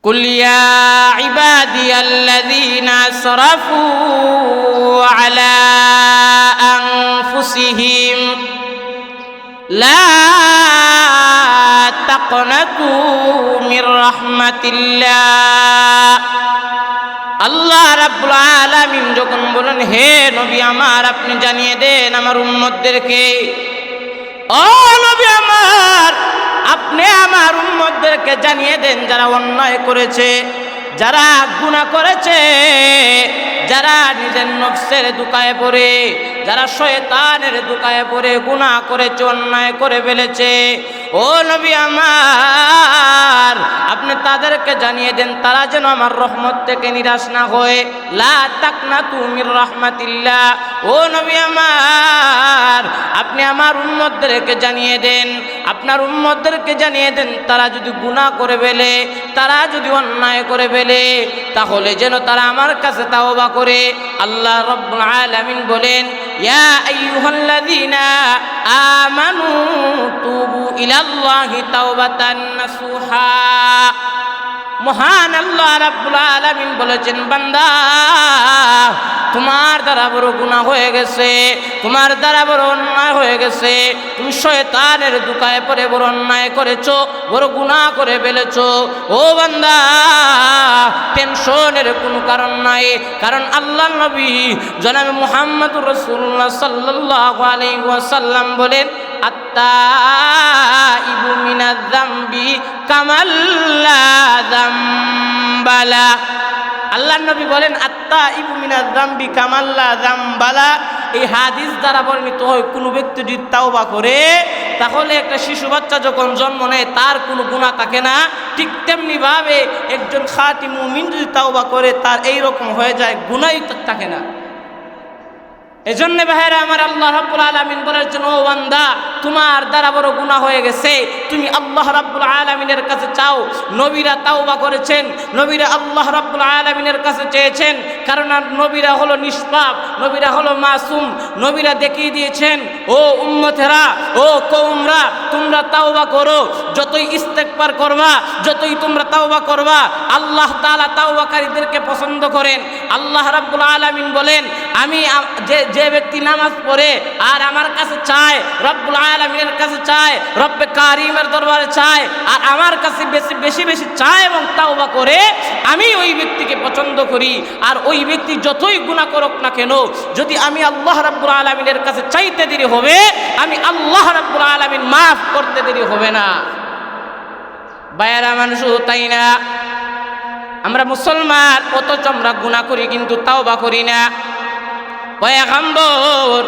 কুল ইয়া ইবাদিয়াল্লাযীনা আসরাফু আলা আনফুসিহিম লা তাকনাতু মির রাহমাতিল্লাহ। আল্লাহ রাব্বুল আলামিন যখন বলেন, হে নবী আমার, আপনি জানিয়ে দেন আমার উম্মতদেরকে, ও নবী আমার, আপনি আমার উম্মতদেরকে জানিয়ে দেন যারা অন্যায় করেছে, যারা গুনাহ করেছে, যারা নিজের নফসের দুকায়ে পড়ে, যারা শয়তানের দুকায়ে পড়ে গুনাহ করেছে, অন্যায় করে ফেলেছে, ও নবী আমার, আপনি তাদেরকে জানিয়ে দেন তারা যেন আমার রহমত থেকে নিরাশ না হয়। লা তাকনাতু মির রাহমাতিল্লাহ। ও নবী আমার, আপনি আমার উম্মতদেরকে জানিয়ে দেন, আপনার উম্মতদেরকে জানিয়ে দেন তারা যদি গুনাহ করে ফেলে, তারা যদি অন্যায় করে ফেলে, তাহলে যেন তারা আমার কাছে তাওবা করে। আল্লাহ রাব্বুল আলামিন বলেন, ইয়া আইয়ুহাল্লাযীনা আমানু তুবু ইলাল্লাহি তাওবাতান নাসুহা। মহান আল্লাহ রাব্বুল আলামিন বলেছেন, বান্দা, তোমার দ্বারা বড় গুনাহ হয়ে গেছে, তোমার দ্বারা বড় অন্যায় হয়ে গেছে, তুমি শয়তানের দুকায়ে পড়ে বড় অন্যায় করেছো, বড় গুনাহ করে ফেলেছো। ও বান্দা, টেনশনের কোনো কারণ নাই, কারণ আল্লাহ নবী জনাবে মুহাম্মদুর রাসূলুল্লাহ সাল্লাল্লাহু আলাইহি ওয়াসাল্লাম বলেন, আত্তাইবু মিনাজ যামবি কামাল লা যামবালা। আল্লাহ নবী বলেন, আত্তাইবু মিনাজ যামবি কামাল লা যামবালা। এই হাদিস দ্বারা বর্ণিত হয়, কোনো ব্যক্তি যদি তাওবা করে, তাহলে একটা শিশু বাচ্চা যখন জন্ম নেয় তার কোনো গুনাহ থাকে না, ঠিক তেমনি ভাবে একজন খাঁটি মুমিন যদি তাওবা করে তার এইরকম হয়ে যায়, গুনাহই থাকে না। এজন্য ভাইরা আমার, আল্লাহ রাব্বুল আলামিন বলেছেন, ও বান্দা, তোমার দ্বারা বড় গুনাহ হয়ে গেছে, তুমি আল্লাহ রাব্বুল আলামিনের কাছে চাও। নবীরা তাওবা করেছেন, নবীরা আল্লাহ রাব্বুল আলামিনের কাছে চেয়েছেন, কারণ নবীরা হলো নিষ্পাপ, নবীরা হলো মাসুম। নবীরা দেখিয়ে দিয়েছেন, ও উম্মতেরা, ও কওমরা, তোমরা তাওবা করো, যতই ইস্তেগফার করবা, যতই তোমরা তাওবা করবা, আল্লাহ তাআলা তাওবাকারীদেরকে পছন্দ করেন। আল্লাহ রাব্বুল আলামিন বলেন, আমি যে ব্যক্তি নামাজ পড়ে আর আমার কাছে চায়, রব্বুল আলামিনের কাছে চায়, রব্বে কারিমের দরবারে চায়, আর আমার কাছে বেশি বেশি চায় এবং তাওবা করে, আমি ওই ব্যক্তিকে পছন্দ করি। আর ওই ব্যক্তি যতই গুনাহ করুক না কেন, যদি আমি আল্লাহ রাব্বুল আলামিনের কাছে চাইতে দেরি হবে, আমি আল্লাহ রাব্বুল আলামিন মাফ করতে দেরি হবে না। বায়রা মানুষ, তাই না? আমরা মুসলমান, অথচ আমরা গুনাহ করি কিন্তু তাওবা করি না। পয়গম্বর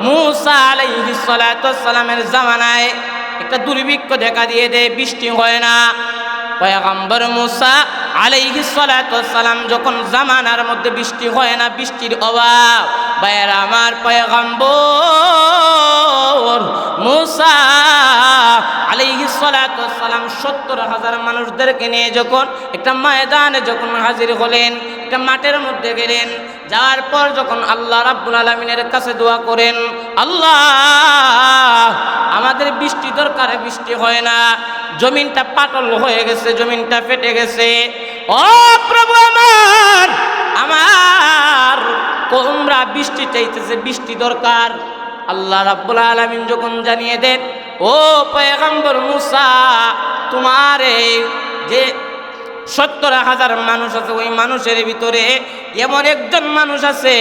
মূসা আলাইহিস সালাতু ওয়াস সালামের জামানায় একটা দুর্ভিক্ষ দেখা দিয়ে দেয়, বৃষ্টি হয় না। পয়গম্বর মূসা আলাইহিস সালাতু ওয়াস সালাম যখন জামানার মধ্যে বৃষ্টি হয় না, বৃষ্টির অভাব, ভাইয়েরা আমার, পয়গম্বর মূসা আলাইহিস সালাতু ওয়াস সালাম ৭০,০০০ মানুষদেরকে নিয়ে যখন একটা ময়দানে যখন হাজির হলেন, একটা মাঠের মধ্যে গেলেন, যাওয়ার পর যখন আল্লাহ রাব্বুল আলামিনের কাছে দোয়া করেন, আল্লাহ, আমাদের বৃষ্টি দরকার, বৃষ্টি হয় না, জমিনটা পাটল হয়ে গেছে, জমিনটা ফেটে গেছে, ও প্রভু আমার, আমার কওমরা বৃষ্টি চাইতেছে, বৃষ্টি দরকার। আল্লাহ রাব্বুল আলামিন যখন জানিয়ে দেন, ও পয়গম্বর মূসা, তোমার এই যে ৭০,০০০ মানুষ আছে, ওই মানুষের ভিতরে এমন একজন মানুষ আছে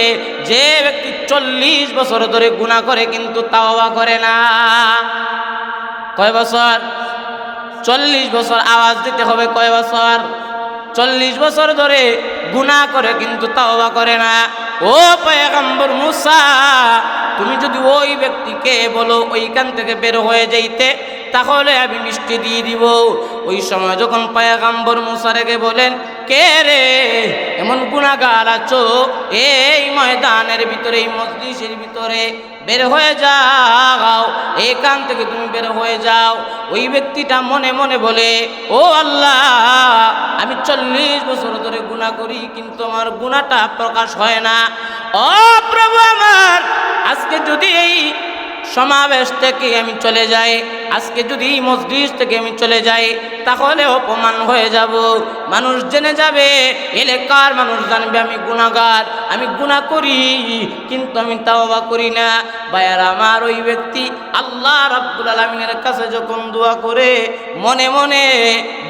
যে ব্যক্তি ৪০ বছর ধরে গুনাহ করে কিন্তু তাওবা করে না। কয় বছর? ৪০ বছর। আওয়াজ দিতে হবে, কয় বছর? ৪০ বছর ধরে গুনাহ করে কিন্তু তাওবা করে না। ও পয়গম্বর মূসা, তুমি যদি ওই ব্যক্তিকে বলো ওইখান থেকে বের হয়ে যাইতে, তাহলে আমি মিষ্টি দিয়ে দিব। ওই সময় যখন পয়গম্বর মূসা রেগে বলেন, কে রে এমন গুনাহগার আছো এই ময়দানের ভিতরে, এই মজলিসের ভিতরে, বের হয়ে যাও, এখান থেকে তুমি বের হয়ে যাও। ওই ব্যক্তিটা মনে মনে বলে, ও আল্লাহ, আমি ৪০ বছর ধরে গুনাহ করি কিন্তু আমার গুনাহটা প্রকাশ হয় না। ও প্রভু আমার, আজকে যদি এই সমাবেশ থেকে আমি চলে যাই, আজকে যদি মসজিদ থেকে আমি চলে যাই, তাহলে অপমান হয়ে যাব, মানুষ জেনে যাবে, এলাকার মানুষ জানবে আমি গুনাহগার, আমি গুনাহ করি, কিন্তু আমি তাওবা করি না। ভাইয়ারা আমার, ওই ব্যক্তি আল্লাহ রাব্বুল আলামিনের কাছে যখন দোয়া করে, মনে মনে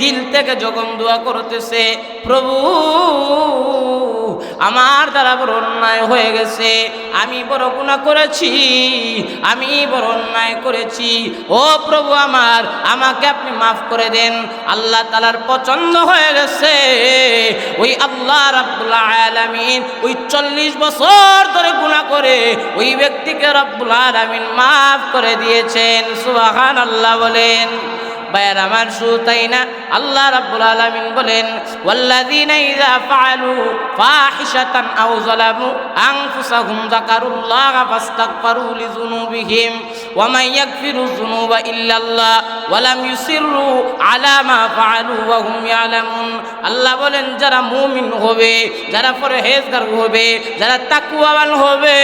দিল থেকে যখন দোয়া করতেছে, প্রভু আমার দ্বারা বড় অন্যায় হয়ে গেছে, আমি বড় গুনাহ করেছি, আমি বড় অন্যায় করেছি, ও প্রভু আমার, আমাকে আপনি মাফ করে দেন। আল্লাহ তাআলার পছন্দ হয়ে গেছে, ওই আল্লাহ রাব্বুল আলামিন ওই 40 বছর ধরে গুনাহ করে ওই ব্যক্তিকে রাব্বুল আলামিন মাফ করে দিয়েছেন। সুবহানাল্লাহ বলেন। ভাইয়ার আমার, শুধু তাই না, আল্লাহ রাব্বুল আলামিন বলেন, ওয়াল্লাযীনা ইযা ফাআলু ফাহিশাতান আও যালামু আনফুসাহুম যাকারুল্লাহা ফাস্তাগফিরু লিযুনুবিহিম ওয়া মান ইয়াগফিরুয যুনুবা ইল্লাল্লাহ ওয়া লাম ইউসিররু আলা মা ফাআলু ওয়া হুম ইয়ালামুন। আল্লাহ বলেন, যারা মুমিন হবে, যারা পরহেজগার হবে, যারা তাকওয়াবান হবে,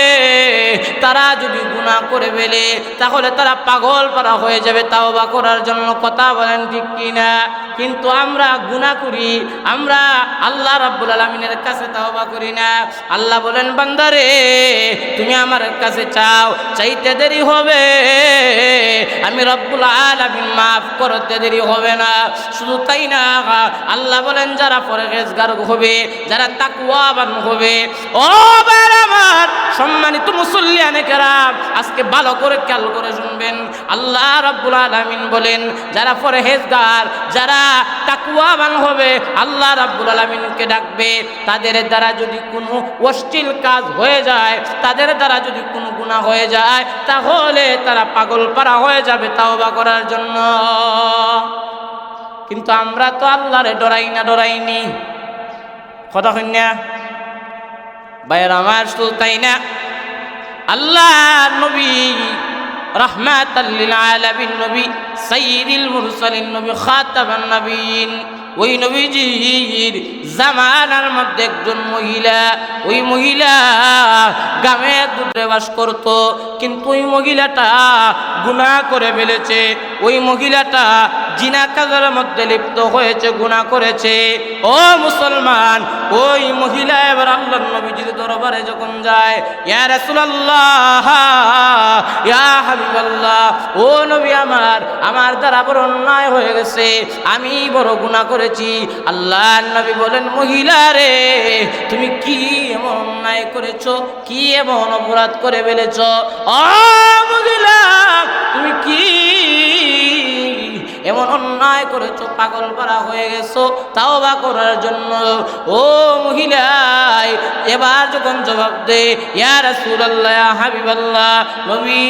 তারা যদি গুনাহ করে ফেলে তাহলে তারা পাগল পারা হয়ে যাবে তাওবা করার জন্য। কথা বলেন ঠিক কিনা? কিন্তু আমরা গুনাহ করি, আমরা আল্লাহ রাব্বুল আলামিনের কাছে তাওবা করি না। আল্লাহ বলেন, বান্দারে তুমি আমার কাছে চাও, চাইতে দেরি হবে, আমি রব্বুল আলামিন মাফ করতে দেরি হবে না। শুধু তাই না, আল্লাহ বলেন, যারা পরহেজগার হবে, যারা তাকওয়াবান হবে, ও ভাইরা আমার, সম্মানিত মুসল্লিয়ানে কেরাম, আজকে ভালো করে খেয়াল করে শুনবেন। আল্লাহ রাব্বুল আলামিন বলেন, যারা পরহেজগার, যারা তাকওয়াবান হবে, আল্লাহ রাব্বুল আলামিনকে ডাকবে, তাদের দ্বারা যদি কোনো অশ্লীল কাজ হয়ে যায়, তাদের দ্বারা যদি কোনো গুনাহ হয়ে যায়, তাহলে তারা পাগল পারা হয়ে যাবে তাওবা করার জন্য। কিন্তু আমরা তো আল্লাহরে ডরাইনি। কথা কই না ভাইয়ের আমার? শুধু তাই না, আল্লাহ নবী রাহমাতাল লিল আলামিন, নবী সাইয়্যিদুল মুরসালিন, নবী খাতামান নবীন, ওই নবীজির জামানার মধ্যে একজন মহিলা, ওই মহিলা গ্রামে দূরে বাস করত, কিন্তু ওই মহিলাটা গুনাহ করে ফেলেছে, ওই মহিলাটা জিনা কাজের মধ্যে লিপ্ত হয়েছে, গুনাহ করেছে। ও মুসলমান, ওই মহিলা এবার আল্লাহর নবীজির দরবারে যখন যায়, ইয়া রাসূলুল্লাহ, ইয়া হাবিবাল্লাহ, ও নবী আমার দ্বারা বড় অন্যায় হয়ে গেছে, আমি বড় গুনাহ করেছি। আল্লাহর নবী বলেন, মহিলা রে, তুমি কি এমন অন্যায় করেছো, কি এমন অপরাধ করে ফেলেছো? ও মহিলা, তুমি কি এমন অন্যায় করেছো, পাগল পারা হয়ে গেছো তাওবা করার জন্য? ও মহিলা এবার যখন জবাব দে, ইয়া রাসূলুল্লাহ, ইয়া হাবিবাল্লাহ, নবী,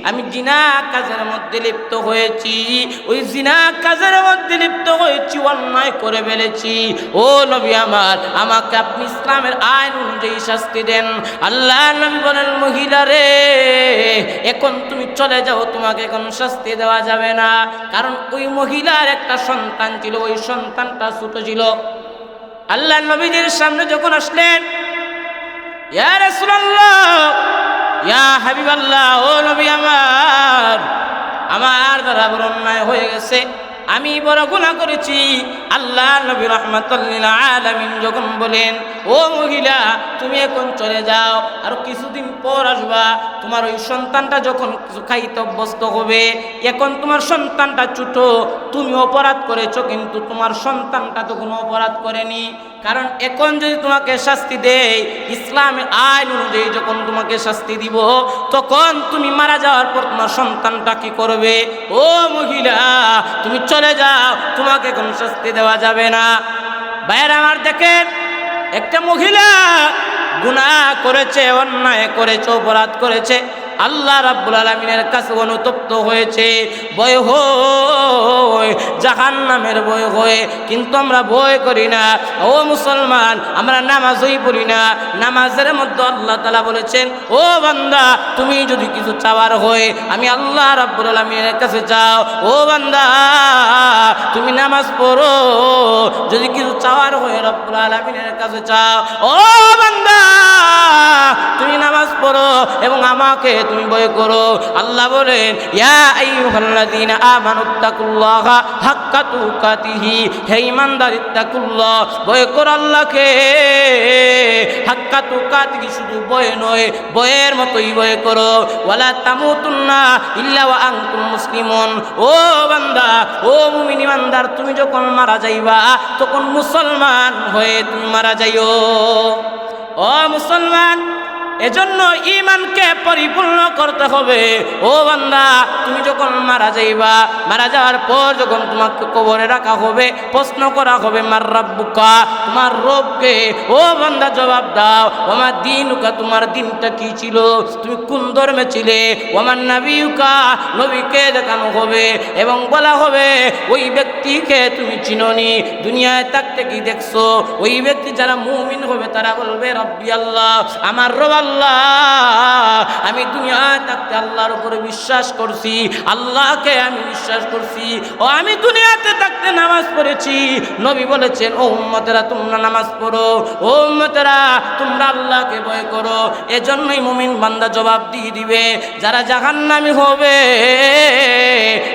আমি জিনা কাজের মধ্যে লিপ্ত হয়েছি, ওই জিনা কাজের মধ্যে লিপ্ত হয়েছি, অন্যায় করে ফেলেছি। ও নবী আমার, আমাকে আপনি ইসলামের আইন অনুযায়ী শাস্তি দেন। আল্লাহ নবী বলেন, মহিলা রে, এখন তুমি চলে যাও, তোমাকে এখন শাস্তি দেওয়া যাবে না। কারণ ওই মহিলার একটা সন্তান ছিল, ওই সন্তানটা ছোট ছিল। আল্লাহ নবীজির সামনে যখন আসলেন, ইয়া রাসূলুল্লাহ, ইয়া হাবিবাল্লাহ, ও নবী আমার দ্বারা বড় অন্যায় হয়ে গেছে, আমি বড় গুনাহ করেছি। আল্লাহ নবী রাহমাতুল লিল আলামিন যখন বলেন, ও মহিলা, তুমি এখন চলে যাও, আর কিছুদিন পর আসবা, তোমার ওই সন্তানটা যখন কিছু খাইতে অভ্যস্ত হবে, এখন তোমার সন্তানটা ছোট, তুমি অপরাধ করেছো, কিন্তু তোমার সন্তানটা তো কোনো অপরাধ করেনি। কারণ এখন যদি তোমাকে শাস্তি দেয়, ইসলামের আইন অনুযায়ী যখন তোমাকে শাস্তি দিব, তখন তুমি মারা যাওয়ার পর তোমার সন্তানটা কি করবে? ও মহিলা, তুমি চলে যাও, তোমাকে এখন শাস্তি দেওয়া যাবে না। ভাইয়েরা আমার, দেখেন, একটা মহিলা গুনাহ করেছে, অন্যায় করেছে, অপরাধ করেছে, আল্লাহ রাব্বুল আলামিনের কাছে অনুতপ্ত হয়েছে, ভয় হয়, জাহান্নামের ভয় হয়, কিন্তু আমরা ভয় করি না। ও মুসলমান, আমরা নামাজই পড়ি না। নামাজের মধ্যে আল্লাহ তাআলা বলেছেন, ও বান্দা, তুমি যদি কিছু চাওয়ার হয়, আমি আল্লাহ রাব্বুল আলামিনের কাছে যাও। ও বান্দা, তুমি নামাজ পড়ো, যদি কিছু চাওয়ার হয় রব্বুল আলামিনের কাছে চাও। ও বান্দা, তুমি নামাজ নামাজ পড়ো এবং আমাকে তুমি ভয় করো। আল্লাহ বলেন ইয়া আইয়ুহাল্লাযীনা আমানুত্তাকুল্লাহা হাক্কা তুকাতিহি, হে ঈমানদার ইত্তাকুল্লাহ, ভয় করো আল্লাহকে। হাক্কা তুকাতিহি, শুধু ভয় নয়, ভয়ের মতোই ভয় করো। ওয়ালা তামুতুন্না ইল্লা ওয়া আনতুম মুসলিমুন, ও বান্দা, ও মুমিন ঈমানদার, তুমি যখন মারা যাইবা তখন মুসলমান হয়ে তুমি মারা যাইও। ও মুসলমান, এজন্য ঈমানকে পরিপূর্ণ করতে হবে। ও বান্দা, তুমি যখন মারা যাইবা, মারা যাওয়ার পর যখন তোমাকে কবরে রাখা হবে, প্রশ্ন করা হবে মার রাব্বুকা, তোমার রবকে। ও বান্দা, জবাব দাও। ওমা দীনুকা, তোমার দিনটা কি ছিল, তুমি কোন ধর্মে ছিলে। ওমান নাবিয়ুকা, নবীকে দেখানো হবে এবং বলা হবে ওই ব্যক্তিকে তুমি চিনোনি, দুনিয়ায় থাকতে কি দেখছো। ওই ব্যক্তি যারা মুমিন হবে তারা বলবে রব্বি আল্লাহ, আমার রব আল্লাহ, আমি দুনিয়ায় থাকতে আল্লাহর উপরে বিশ্বাস করছি, আল্লাহকে আমি বিশ্বাস করছি। ও আমি দুনিয়াতে থাকতে নামাজ পড়েছি। নবী বলেছেন ও উম্মতেরা তোমরা নামাজ পড়ো, ও উম্মতেরা তোমরা আল্লাহকে ভয় করো। এজন্যই মুমিন বান্দা জবাব দিয়ে দিবে। যারা জাহান্নামী হবে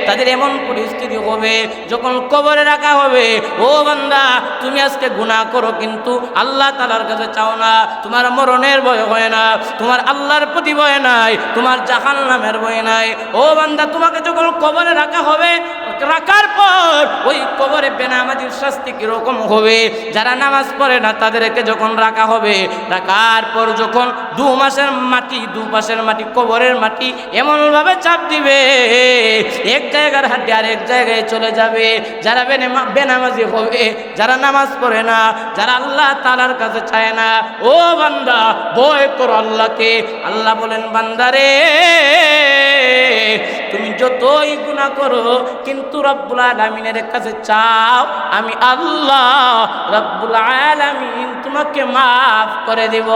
তাদের এমন পরিস্থিতি হবে যখন কবরে রাখা হবে, ও বান্দা তুমি আজকে গুনাহ করো কিন্তু আল্লাহ তাআলার কাছে চাও না, তোমার মরণের ভয় হয় না, তোমার আল্লাহর প্রতি ভয় নাই, তোমার জাহান্নামের ভয় নাই। ও বান্দা, তোমাকে যখন কবরে রাখা হবে, রাখার পর ওই কবরে বেনামাজির শাস্তি কিরকম হবে। যারা নামাজ পড়ে না তাদেরকে যখন রাখা হবে, রাখার পর যখন দু পাশের মাটি কবরের মাটি এমনভাবে চাপ দিবে, এক জায়গার হাড্ডি আরেক জায়গায় চলে যাবে। যারা বেনামাজি হবে, যারা নামাজ পড়ে না, যারা আল্লাহ তাআলার কাছে চায় না, ও বান্দা ভয় করো আল্লাহকে। আল্লাহ বলেন বান্দারে, তুমি যতই গুনাহ করো কিন্তু রব্বুল আলামিনের কাছে চাও, আমি আল্লাহ রব্বুল আলামিন তোমাকে মাফ করে দেব।